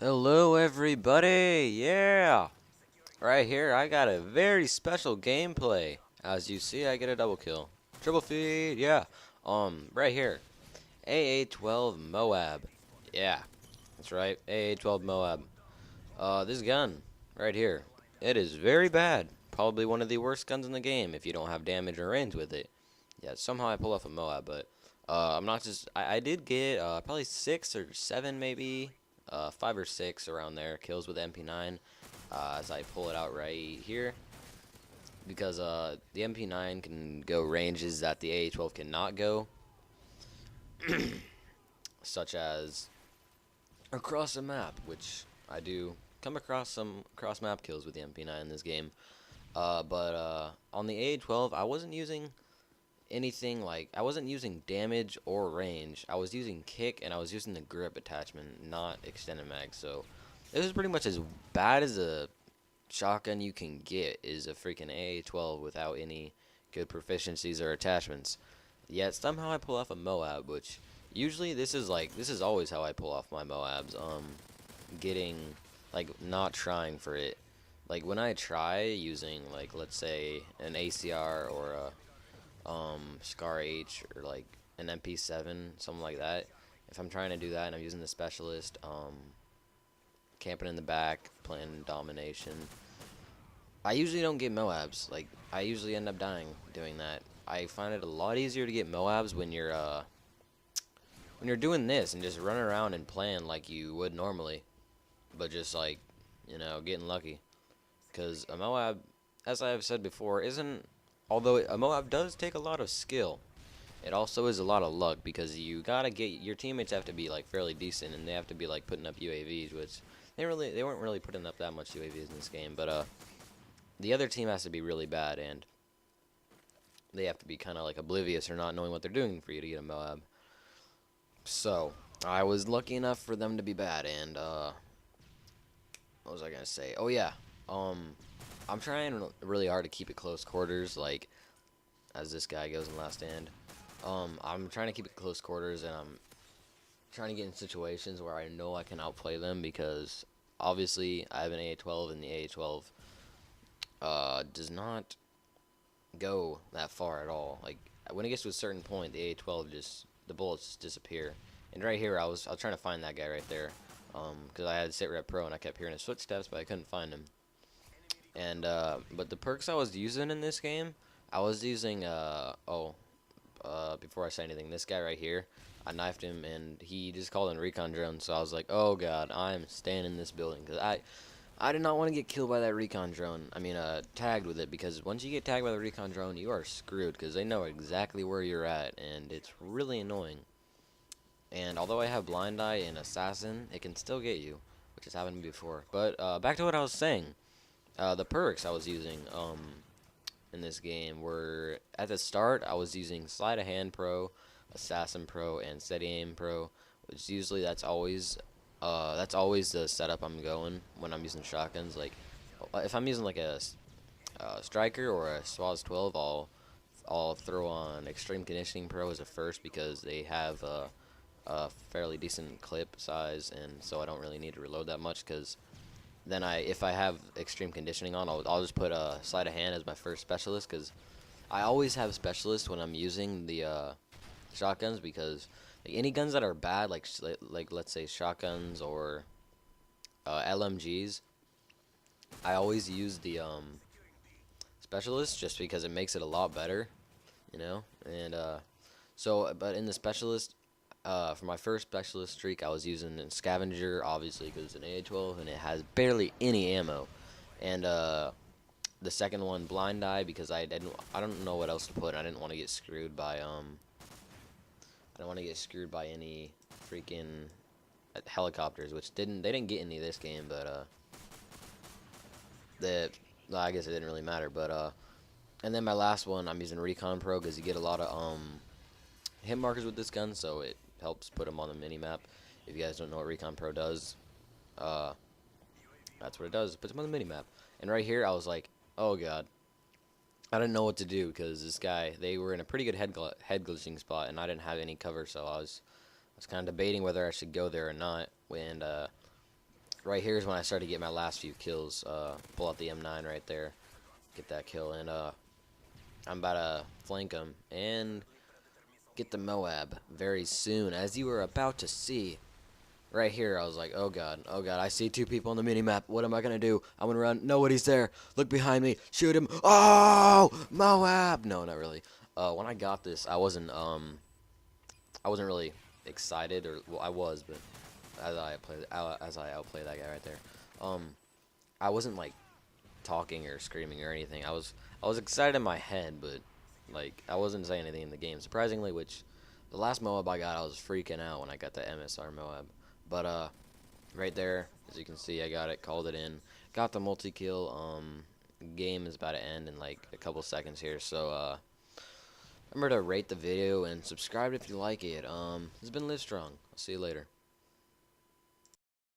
Hello everybody, yeah! Right here I got a very special gameplay. As you see I get a double kill. Triple feed, yeah. Right here. AA12 MOAB. Yeah, that's right, AA12 MOAB. This gun, right here. It is very bad. Probably one of the worst guns in the game if you don't have damage or range with it. Yeah, somehow I pull off a MOAB, but I'm not just. I did get probably 6 or 7, maybe 5 or 6 around there kills with MP9 as I pull it out right here because the MP9 can go ranges that the AA12 cannot go, such as across a map, which I do come across some cross map kills with the MP9 in this game. But on the AA12, I wasn't using anything like I wasn't using damage or range. I was using kick and I was using the grip attachment, not extended mag. So it was pretty much as bad as a shotgun you can get is a freaking AA12 without any good proficiencies or attachments. Yet somehow I pull off a MOAB, which usually this is always how I pull off my MOABs. Getting like not trying for it. Like when I try using like let's say an ACR or a Scar H or like an MP7, something like that. If I'm trying to do that and I'm using the specialist, camping in the back, playing Domination, I usually don't get MOABs. Like I usually end up dying doing that. I find it a lot easier to get MOABs when you're doing this and just running around and playing like you would normally, but just like getting lucky. Because a MOAB, as I have said before, isn't although a MOAB does take a lot of skill. It also is a lot of luck because you gotta get your teammates have to be like fairly decent and they have to be like putting up UAVs, which they weren't really putting up that much UAVs in this game. But the other team has to be really bad and they have to be kind of like oblivious or not knowing what they're doing for you to get a MOAB. So I was lucky enough for them to be bad. And what was I gonna say? Oh yeah, I'm trying really hard to keep it close quarters, like as this guy goes in last stand. I'm trying to keep it close quarters, and I'm trying to get in situations where I know I can outplay them because obviously I have an AA12, and the AA12 does not go that far at all. Like when it gets to a certain point, the AA12 just the bullets just disappear. And right here, I was trying to find that guy right there, because I had sit rep pro and I kept hearing his footsteps, but I couldn't find him. And but the perks I was using in this game, I was using before I say anything, this guy right here, I knifed him and he just called in recon drone. So I was like, oh god, I'm staying in this building because I did not want to get killed by that recon drone. I mean, tagged with it, because once you get tagged by the recon drone, you are screwed because they know exactly where you're at, and it's really annoying. And although I have blind eye and assassin, it can still get you, which has happened to me before. But back to what I was saying. The perks I was using in this game were, at the start I was using Sleight of Hand Pro, Assassin Pro, and Steady Aim Pro, which usually that's always the setup I'm going when I'm using shotguns. Like if I'm using like a striker or a SWAS 12, I'll throw on Extreme Conditioning Pro as a first because they have a fairly decent clip size, and so I don't really need to reload that much. Because then if I have extreme conditioning on, I'll just put a sleight of hand as my first specialist, because I always have specialists when I'm using the shotguns, because like, any guns that are bad, like let's say shotguns or LMGs, I always use the specialist just because it makes it a lot better, you know. And but in the specialist, for my first specialist streak, I was using a scavenger, obviously, because it's an AA12 and it has barely any ammo. And the second one, blind eye, because I don't know what else to put. I didn't want to get screwed by I don't want to get screwed by any freaking helicopters, which they didn't get any this game, but I guess it didn't really matter. But and then my last one, I'm using Recon Pro because you get a lot of hit markers with this gun, so it helps put them on the mini map. If you guys don't know what Recon Pro does, that's what it does. It puts them on the mini map. And right here, I was like, oh god, I didn't know what to do because this guy, they were in a pretty good head glitching spot, and I didn't have any cover, so I was kind of debating whether I should go there or not. And right here is when I started to get my last few kills. Pull out the M9 right there, get that kill, and I'm about to flank him and get the MOAB very soon, as you were about to see. Right here, I was like, oh god, I see two people on the mini-map. What am I gonna do? I'm gonna run. Nobody's there. Look behind me. Shoot him. Oh, MOAB. No, not really. When I got this, I wasn't really excited, or well, I was, but as I outplayed that guy right there, I wasn't like talking or screaming or anything. I was excited in my head, but like I wasn't saying anything in the game. Surprisingly, which the last MOAB I got, I was freaking out when I got the MSR MOAB. But right there, as you can see, I got it, called it in, got the multi-kill. Game is about to end in like a couple seconds here, so remember to rate the video and subscribe if you like it. This has been Live Strong. I'll see you later.